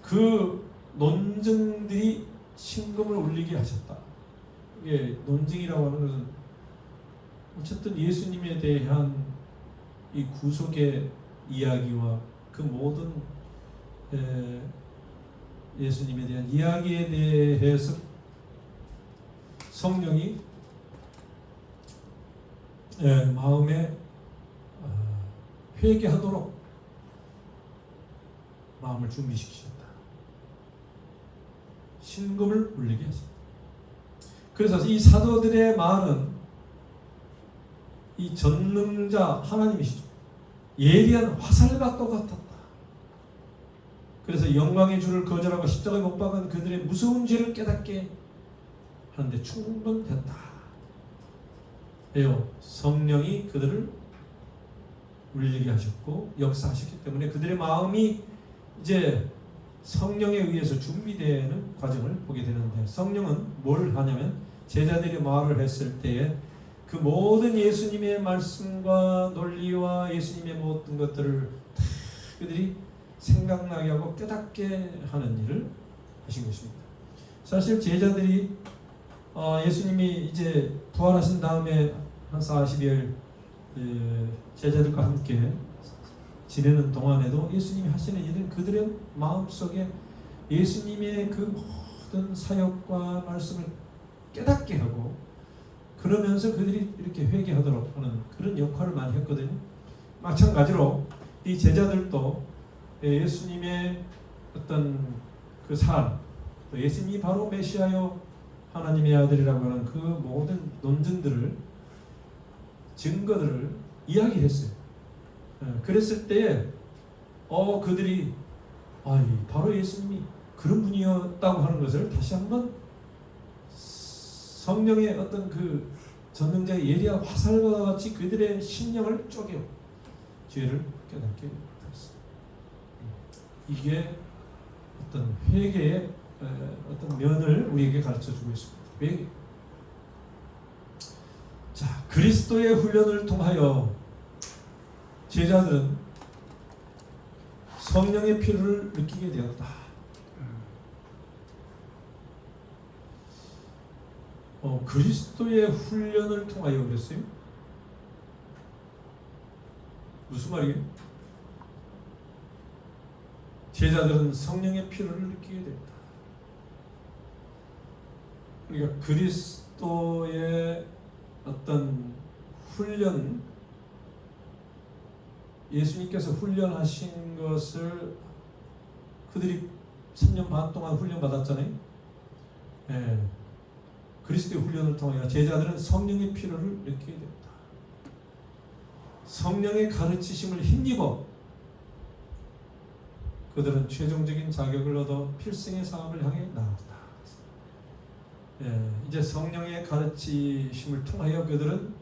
그 논증들이 심금을 울리게 하셨다. 이게 논증이라고 하는 것은 어쨌든 예수님에 대한 이 구속의 이야기와 그 모든 예수님에 대한 이야기에 대해서 성령이 마음에 회개하도록 마음을 준비시키셨다. 심금을 울리게 했습니다. 그래서 이 사도들의 말은 이 전능자 하나님이시죠. 예리한 화살과 똑같았다. 그래서 영광의 주를 거절하고 십자가에 못 박은 그들의 무서운 죄를 깨닫게 하는데 충분했다. 왜요? 성령이 그들을 울리게 하셨고 역사하셨기 때문에 그들의 마음이 이제 성령에 의해서 준비되는 과정을 보게 되는데, 성령은 뭘 하냐면 제자들이 말을 했을 때에 그 모든 예수님의 말씀과 논리와 예수님의 모든 것들을 그들이 생각나게 하고 깨닫게 하는 일을 하신 것입니다. 사실 제자들이 예수님이 이제 부활하신 다음에 한 40일 제자들과 함께 지내는 동안에도 예수님이 하시는 일은 그들의 마음속에 예수님의 그 모든 사역과 말씀을 깨닫게 하고, 그러면서 그들이 이렇게 회개하도록 하는 그런 역할을 많이 했거든요. 마찬가지로 이 제자들도 예수님의 어떤 그 삶, 예수님이 바로 메시아요 하나님의 아들이라고 하는 그 모든 논증들을, 증거들을 이야기했어요. 그랬을 때에 그들이 바로 예수님이 그런 분이었다고 하는 것을 다시 한번 성령의 어떤 그 전능자의 예리한 화살과 같이 그들의 심령을 쪼개어 죄를 깨닫게 됐습니다. 이게 어떤 회개의 어떤 면을 우리에게 가르쳐주고 있습니다. 회개. 자, 그리스도의 훈련을 통하여 제자들은 성령의 필요를 느끼게 되었다. 그리스도의 훈련을 통하여 그랬어요? 무슨 말이에요? 제자들은 성령의 필요를 느끼게 됐다. 그러니까 그리스도의 어떤 훈련, 예수님께서 훈련하신 것을 그들이 3년 반 동안 훈련 받았잖아요. 예. 그리스도의 훈련을 통하여 제자들은 성령의 필요를 느끼게 됩니다. 성령의 가르치심을 힘입어 그들은 최종적인 자격을 얻어 필승의 사업을 향해 나아갔다. 예, 이제 성령의 가르치심을 통하여 그들은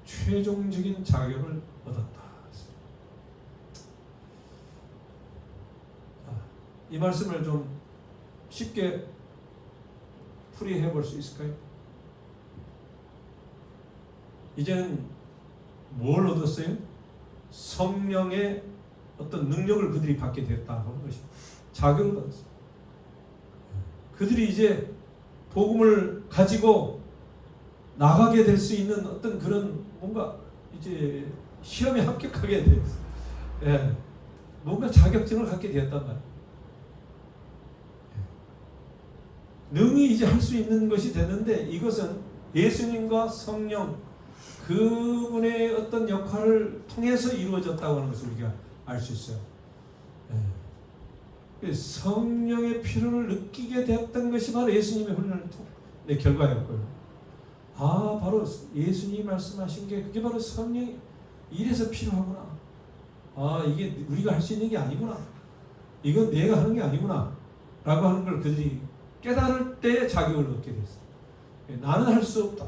최종적인 자격을 얻었다. 이 말씀을 좀 쉽게 풀이해 볼 수 있을까요? 이제는 뭘 얻었어요? 성령의 어떤 능력을 그들이 받게 되었다는 것이 자격을 받았어요. 그들이 이제 복음을 가지고 나가게 될 수 있는 어떤 그런 뭔가 이제 시험에 합격하게 되었어요. 예, 뭔가 자격증을 갖게 되었단 말이에요. 능히 이제 할 수 있는 것이 되는데 이것은 예수님과 성령 그분의 어떤 역할을 통해서 이루어졌다고 하는 것을 우리가 알 수 있어요. 성령의 필요를 느끼게 되었던 것이 바로 예수님의 훈련의 결과였고요. 아, 바로 예수님이 말씀하신 게 그게 바로 성령이 이래서 필요하구나. 아, 이게 우리가 할 수 있는 게 아니구나. 이건 내가 하는 게 아니구나. 라고 하는 걸 그들이 깨달을 때 자격을 얻게 됐어요. 나는 할 수 없다.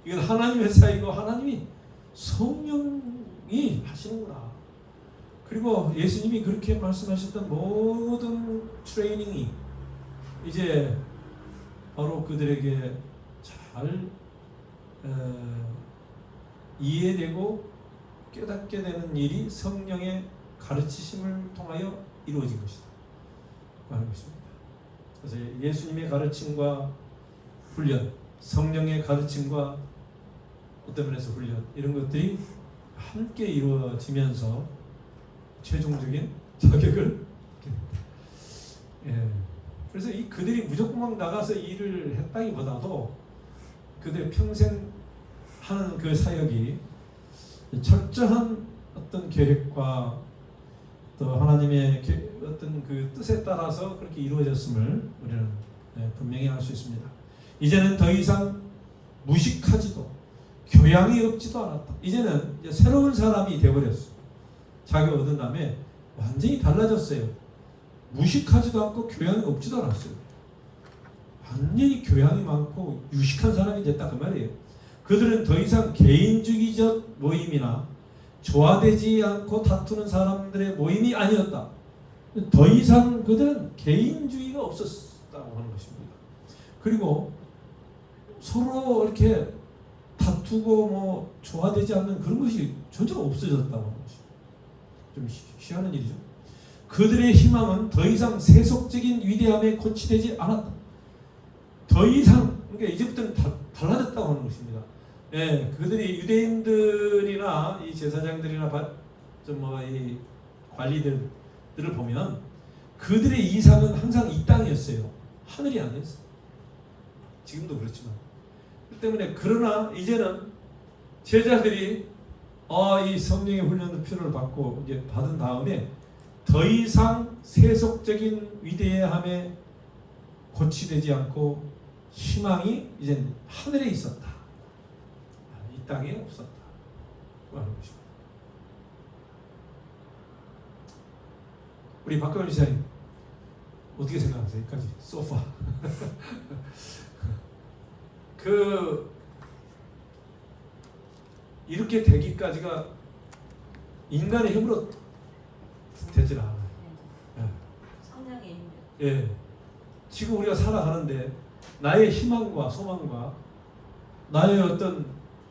이건 하나님의 사이고 하나님이 성령이 하시는구나. 그리고 예수님이 그렇게 말씀하셨던 모든 트레이닝이 이제 바로 그들에게 잘 이해되고 깨닫게 되는 일이 성령의 가르치심을 통하여 이루어진 것이다 하는 것입니다. 그래서 예수님의 가르침과 훈련, 성령의 가르침과 어떤 면에서 훈련 이런 것들이 함께 이루어지면서 최종적인 자격을 그래서 이 그들이 무조건 막 나가서 일을 했다기보다도 그들의 평생 하는 그 사역이 철저한 어떤 계획과 또 하나님의 어떤 그 뜻에 따라서 그렇게 이루어졌음을 우리는 분명히 알 수 있습니다. 이제는 더 이상 무식하지도 교양이 없지도 않았다. 이제는 이제 새로운 사람이 되어버렸어. 자격을 얻은 다음에 완전히 달라졌어요. 무식하지도 않고 교양이 없지도 않았어요. 완전히 교양이 많고 유식한 사람이 됐다 그 말이에요. 그들은 더 이상 개인주의적 모임이나 조화되지 않고 다투는 사람들의 모임이 아니었다. 더 이상 그들은 개인주의가 없었다고 하는 것입니다. 그리고 서로 이렇게 다투고 뭐 조화되지 않는 그런 것이 전혀 없어졌다고 하는 것입니다. 좀 희한한 일이죠. 그들의 희망은 더 이상 세속적인 위대함에 고치되지 않았다. 더 이상 그러니까 이제부터는 달라졌다고 하는 것입니다. 예, 그들이 유대인들이나 이 제사장들이나 이 관리들을 보면 그들의 이상은 항상 이 땅이었어요. 하늘이 아니었어요. 지금도 그렇지만. 그 때문에 그러나 이제는 제자들이 이 성령의 훈련의 필요를 받고 이제 받은 다음에 더 이상 세속적인 위대함에 고치되지 않고 희망이 이제 하늘에 있었다. 이 땅에 없었다. 하는 것입니다. 우리 박가원 지사님 어떻게 생각하세요? 여기까지 소파. 이렇게 되기까지가 인간의 힘으로 되질 않아요. 성령의 힘. 예. 지금 우리가 살아가는데 나의 희망과 소망과 나의 어떤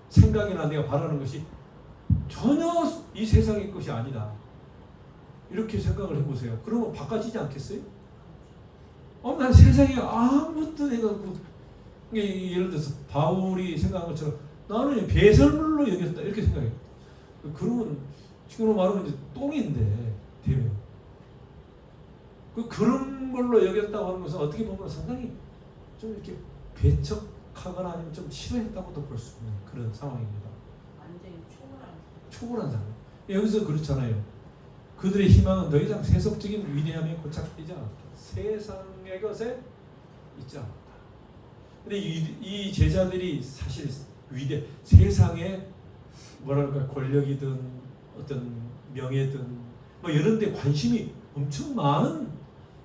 생각이나 내가 바라는 것이 전혀 이 세상의 것이 아니다. 이렇게 생각을 해보세요. 그러면 바꿔지지 않겠어요? 난 세상에 아무것도 내가 예를 들어서 바울이 생각한 것처럼 나는 배설물로 여겼다 이렇게 생각해요. 그러면 지금으로 말하면 이제 똥인데 되면 그런 걸로 여겼다고 하는 것은 어떻게 보면 상당히 좀 이렇게 배척하거나 아니면 좀 싫어했다고도 볼 수 있는 그런 상황입니다. 완전히 초월한 상황. 여기서 그렇잖아요. 그들의 희망은 더 이상 세속적인 위대함에 고착되지 않았다. 세상의 것에 있지 않았다. 근데 이 제자들이 사실 세상에 뭐랄까 권력이든 어떤 명예든 뭐 이런 데 관심이 엄청 많은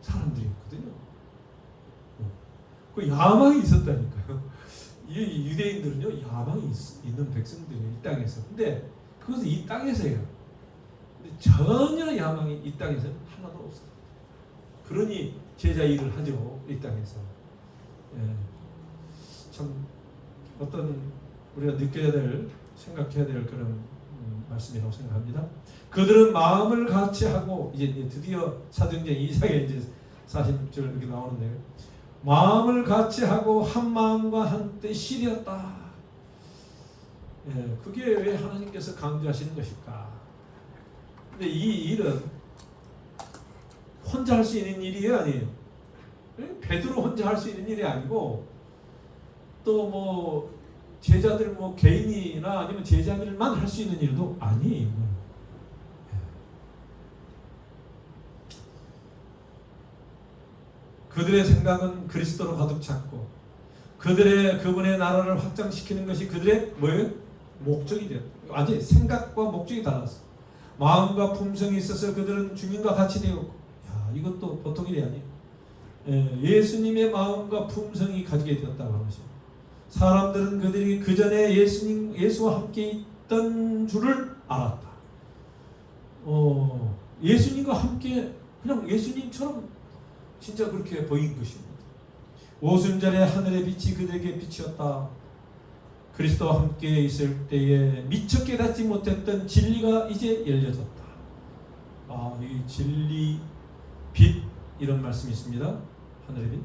사람들이었거든요. 그 야망이 있었다니까요. 이 유대인들은요, 야망이 있는 백성들이에요, 이 땅에서. 근데 그것은 이 땅에서예요. 근데 전혀 야망이 이 땅에서 하나도 없어요. 그러니 제자 일을 하죠, 이 땅에서. 예. 참 어떤 우리가 느껴야 될, 생각해야 될 그런 말씀이라고 생각합니다. 그들은 마음을 같이 하고, 이제 드디어 사도행전 2장에 이제 40절 이렇게 나오는데요. 마음을 같이 하고 한 마음과 한 뜻이었다. 예, 그게 왜 하나님께서 강조하시는 것일까? 근데 이 일은 혼자 할 수 있는 일이 아니에요. 베드로 혼자 할 수 있는 일이 아니고, 또 뭐 제자들 뭐 개인이나 아니면 제자들만 할 수 있는 일도 아니에요. 그들의 생각은 그리스도로 가득 찼고, 그분의 나라를 확장시키는 것이 그들의 뭐예요? 목적이 되었다. 완전히 생각과 목적이 달랐어. 마음과 품성이 있어서 그들은 주님과 같이 되었고, 야, 이것도 보통 일이 아니에요. 예수님의 마음과 품성이 가지게 되었다고 하는 것입니다. 사람들은 그들이 그 전에 예수와 함께 있던 줄을 알았다. 예수님과 함께 그냥 예수님처럼 진짜 그렇게 보인 것입니다. 오순절에 하늘의 빛이 그들에게 빛이었다. 그리스도와 함께 있을 때에 미처 깨닫지 못했던 진리가 이제 열려졌다. 이 진리, 빛 이런 말씀이 있습니다. 하늘의 빛.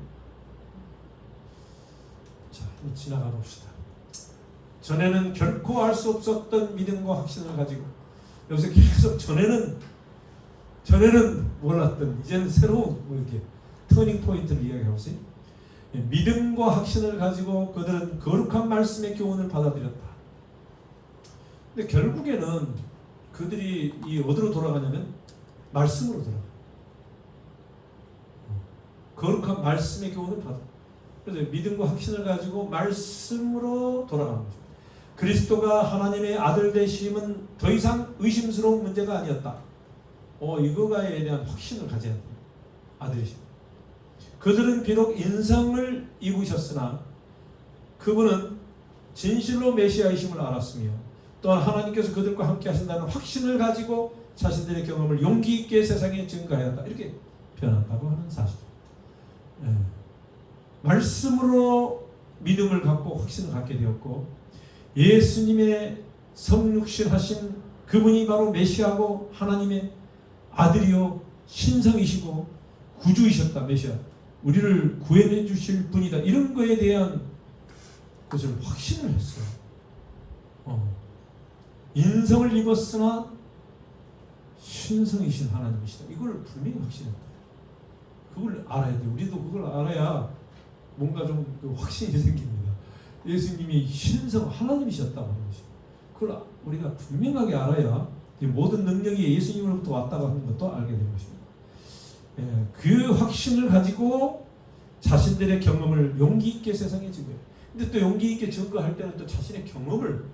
자, 지나가 봅시다. 전에는 결코 알 수 없었던 믿음과 확신을 가지고, 여기서 계속 전에는 몰랐던, 이제는 새로운 뭐 이렇게 터닝 포인트를 이야기하고 있어요. 믿음과 확신을 가지고 그들은 거룩한 말씀의 교훈을 받아들였다. 근데 결국에는 그들이 어디로 돌아가냐면 말씀으로 돌아가. 거룩한 말씀의 교훈을 받아. 그래서 믿음과 확신을 가지고 말씀으로 돌아가는 거죠. 그리스도가 하나님의 아들 되심은 더 이상 의심스러운 문제가 아니었다. 이거에 대한 확신을 가져야 돼요. 아들이심. 그들은 비록 인성을 입으셨으나 그분은 진실로 메시아이심을 알았으며, 또한 하나님께서 그들과 함께 하신다는 확신을 가지고 자신들의 경험을 용기 있게 세상에 증거하였다. 이렇게 표현한다고 하는 사실. 말씀으로 믿음을 갖고 확신을 갖게 되었고, 예수님의 성육신 하신 그분이 바로 메시아고 하나님의 아들이요 신성이시고 구주이셨다. 메시아, 우리를 구해내 주실 분이다. 이런 거에 대한 것을 확신을 했어요. 인성을 입었으나 신성이신 하나님이시다. 이걸 분명히 확신했다. 그걸 알아야 돼요. 우리도 그걸 알아야 뭔가 좀 확신이 생깁니다. 예수님이 신성 하나님이셨다고 하는 것이, 그걸 우리가 분명하게 알아야 모든 능력이 예수님으로부터 왔다고 하는 것도 알게 되는 것입니다. 그 확신을 가지고 자신들의 경험을 용기 있게 세상에 증거해요. 근데 또 용기 있게 증거할 때는 또 자신의 경험을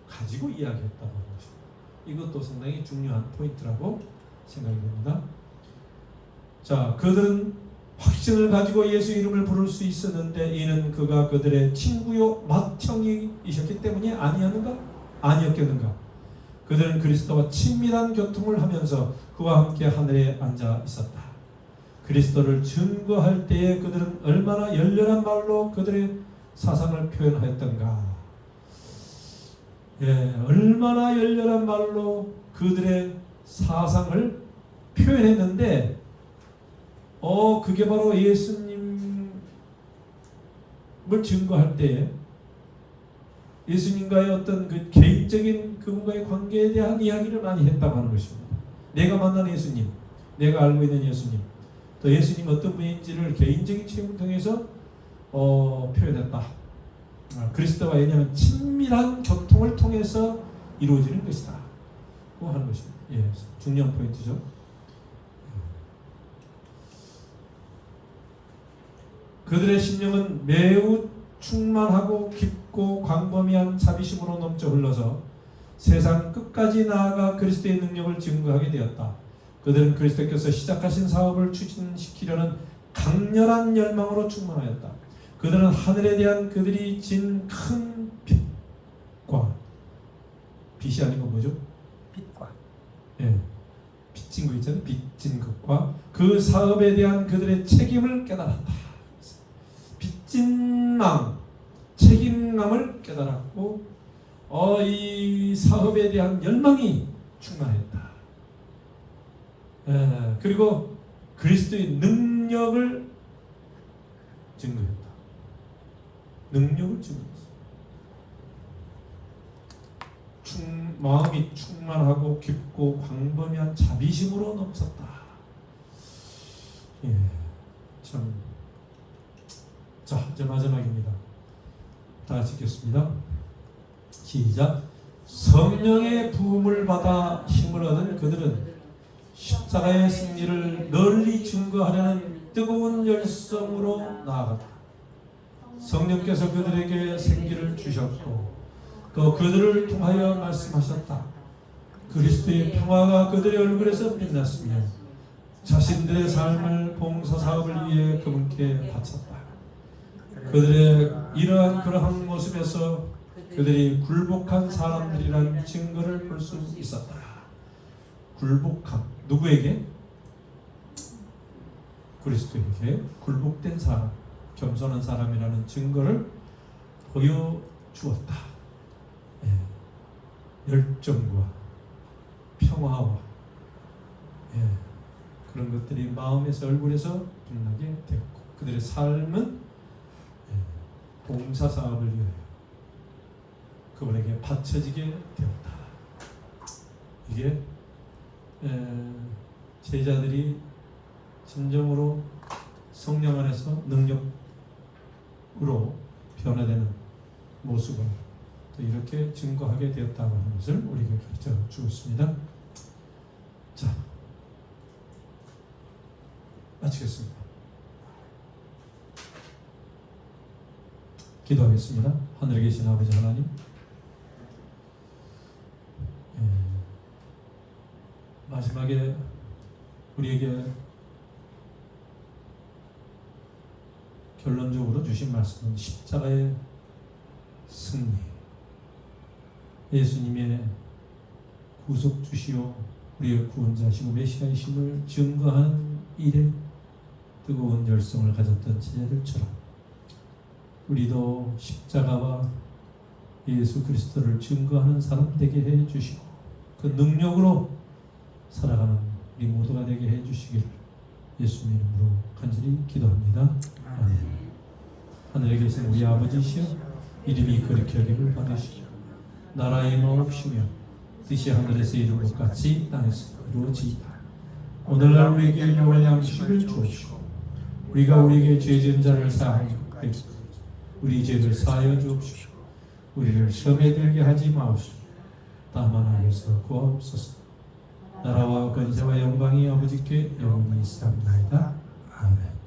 가지고 이야기했다고 하는 것입니다. 이것도 상당히 중요한 포인트라고 생각이 됩니다. 자, 그들은 확신을 가지고 예수 이름을 부를 수 있었는데, 이는 그가 그들의 친구요 맏형이셨기 때문이 아니었겠는가? 그들은 그리스도와 친밀한 교통을 하면서 그와 함께 하늘에 앉아 있었다. 그리스도를 증거할 때에 그들은 얼마나 열렬한 말로 그들의 사상을 표현하였던가. 얼마나 열렬한 말로 그들의 사상을 표현했는데, 그게 바로 예수님을 증거할 때에 예수님과의 어떤 그 개인적인 그분과의 관계에 대한 이야기를 많이 했다고 하는 것입니다. 내가 만난 예수님, 내가 알고 있는 예수님, 또 예수님 어떤 분인지를 개인적인 체험을 통해서 표현했다. 그리스도와 왜냐하면 친밀한 교통을 통해서 이루어지는 것이다. 고 하는 것입니다. 중요한 포인트죠. 그들의 심령은 매우 충만하고 깊고 광범위한 자비심으로 넘쳐 흘러서 세상 끝까지 나아가 그리스도의 능력을 증거하게 되었다. 그들은 그리스도께서 시작하신 사업을 추진시키려는 강렬한 열망으로 충만하였다. 그들은 하늘에 대한 그들이 진 큰 빛과, 빛이 아니고 뭐죠? 빛과 예, 빚진 거 있잖아요. 빚진 것과 그 사업에 대한 그들의 책임을 깨달았다. 빚진 마음, 책임감을 깨달았고 이 사업에 대한 열망이 충만했다. 그리고 그리스도의 능력을 증거했다. 능력을 증거했어. 마음이 충만하고 깊고 광범위한 자비심으로 넘쳤다. 예, 참. 자, 이제 마지막입니다. 다 같이 읽겠습니다. 시작. 성령의 부음을 받아 힘을 얻은 그들은 십자가의 승리를 널리 증거하려는 뜨거운 열성으로 나아갔다. 성령께서 그들에게 생기를 주셨고 또 그들을 통하여 말씀하셨다. 그리스도의 평화가 그들의 얼굴에서 빛났으며 자신들의 삶을 봉사사업을 위해 그분께 바쳤다. 그들의 그러한 모습에서 그들이 굴복한 사람들이란 증거를 볼 수 있었다. 굴복함. 누구에게? 그리스도에게 굴복된 사람, 겸손한 사람이라는 증거를 보여주었다. 예. 열정과 평화와 그런 것들이 마음에서 얼굴에서 빛나게 되었고 그들의 삶은 봉사사업을 위하여 그분에게 바쳐지게 되었다. 이게 제자들이 진정으로 성령 안에서 능력으로 변화되는 모습을 또 이렇게 증거하게 되었다고 하는 것을 우리에게 가르쳐 주었습니다. 자, 마치겠습니다. 기도하겠습니다. 하늘에 계신 아버지 하나님, 마지막에 우리에게 결론적으로 주신 말씀은 십자가의 승리, 예수님의 구속주시오 우리의 구원자시고 메시아이심을 증거하는 일에 뜨거운 열성을 가졌던 제자들처럼 우리도 십자가와 예수 그리스도를 증거하는 사람 되게 해주시고 그 능력으로 살아가는 우리 모두가 되게 해주시기를 예수님 이름으로 간절히 기도합니다. 아멘. 하늘에 계신 우리 아버지시여 이름이 거룩히 여김을 받으시오. 나라의 마옵시며 뜻이 하늘에서 이룬 것 같이 땅에서 이루어지이다. 오늘날 우리에게 일용할 양식을 주옵시고 우리가 우리에게 죄 지은 자를 사하여 우리 죄를 사하여 주옵시고 우리를 시험에 들게 하지 마옵시고 다만 악에서 구하옵소서. 나라와 권세와 영광이 아버지께 영원히 있사옵나이다. 아멘.